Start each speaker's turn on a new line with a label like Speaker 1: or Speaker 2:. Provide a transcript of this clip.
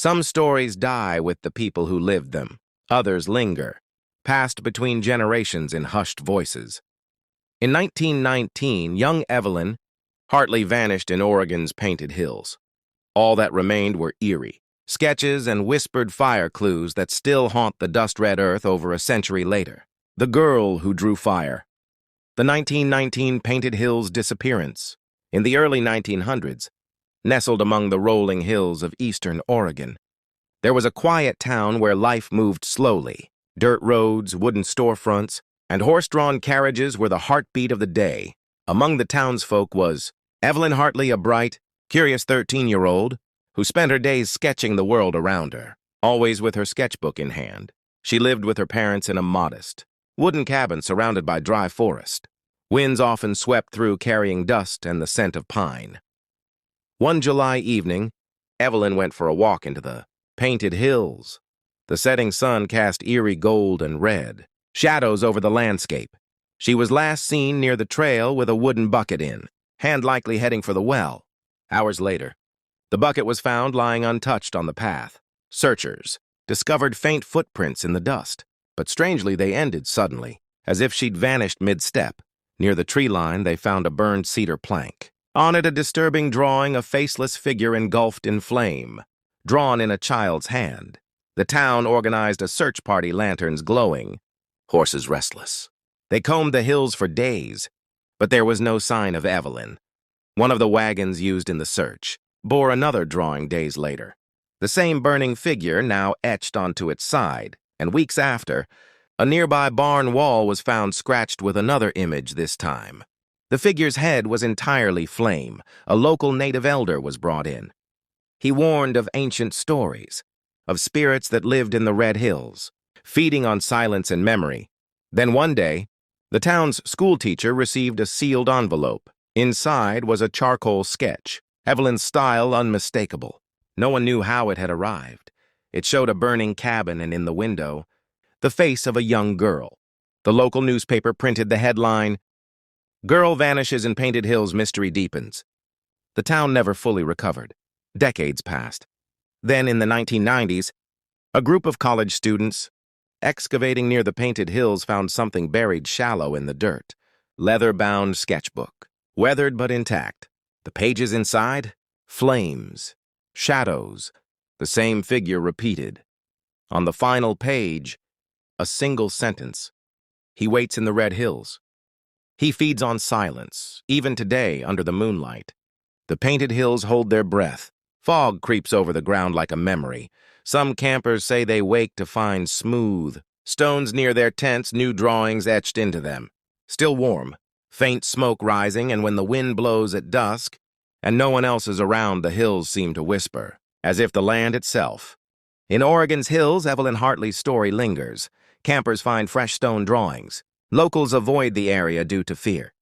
Speaker 1: Some stories die with the people who lived them. Others linger, passed between generations in hushed voices. In 1919, young Evelyn Hartley vanished in Oregon's Painted Hills. All that remained were eerie sketches and whispered fire clues that still haunt the dust-red earth over a century later. The girl who drew fire. The 1919 Painted Hills disappearance. In the early 1900s, nestled among the rolling hills of eastern Oregon, there was a quiet town where life moved slowly. Dirt roads, wooden storefronts, and horse-drawn carriages were the heartbeat of the day. Among the townsfolk was Evelyn Hartley, a bright, curious 13-year-old who spent her days sketching the world around her, always with her sketchbook in hand. She lived with her parents in a modest, wooden cabin surrounded by dry forest. Winds often swept through carrying dust and the scent of pine. One July evening, Evelyn went for a walk into the Painted Hills. The setting sun cast eerie gold and red shadows over the landscape. She was last seen near the trail with a wooden bucket in, hand likely heading for the well. Hours later, the bucket was found lying untouched on the path. Searchers discovered faint footprints in the dust, but strangely they ended suddenly, as if she'd vanished mid-step. Near the tree line, they found a burned cedar plank. On it, a disturbing drawing, a faceless figure engulfed in flame, drawn in a child's hand. The town organized a search party, lanterns glowing, horses restless. They combed the hills for days, but there was no sign of Evelyn. One of the wagons used in the search bore another drawing days later. The same burning figure now etched onto its side, and weeks after, a nearby barn wall was found scratched with another image this time. The figure's head was entirely flame. A local native elder was brought in. He warned of ancient stories, of spirits that lived in the Red Hills, feeding on silence and memory. Then one day, the town's schoolteacher received a sealed envelope. Inside was a charcoal sketch, Evelyn's style unmistakable. No one knew how it had arrived. It showed a burning cabin and in the window, the face of a young girl. The local newspaper printed the headline, "Girl Vanishes in Painted Hills, Mystery Deepens." The town never fully recovered. Decades passed. Then, in the 1990s, a group of college students excavating near the Painted Hills found something buried shallow in the dirt. Leather-bound sketchbook, weathered but intact. The pages inside? Flames, shadows, the same figure repeated. On the final page, a single sentence. He waits in the Red Hills. He feeds on silence, even today under the moonlight. The Painted Hills hold their breath. Fog creeps over the ground like a memory. Some campers say they wake to find smooth stones near their tents, new drawings etched into them. Still warm, faint smoke rising, and when the wind blows at dusk and no one else is around, the hills seem to whisper, as if the land itself. In Oregon's hills, Evelyn Hartley's story lingers. Campers find fresh stone drawings. Locals avoid the area due to fear.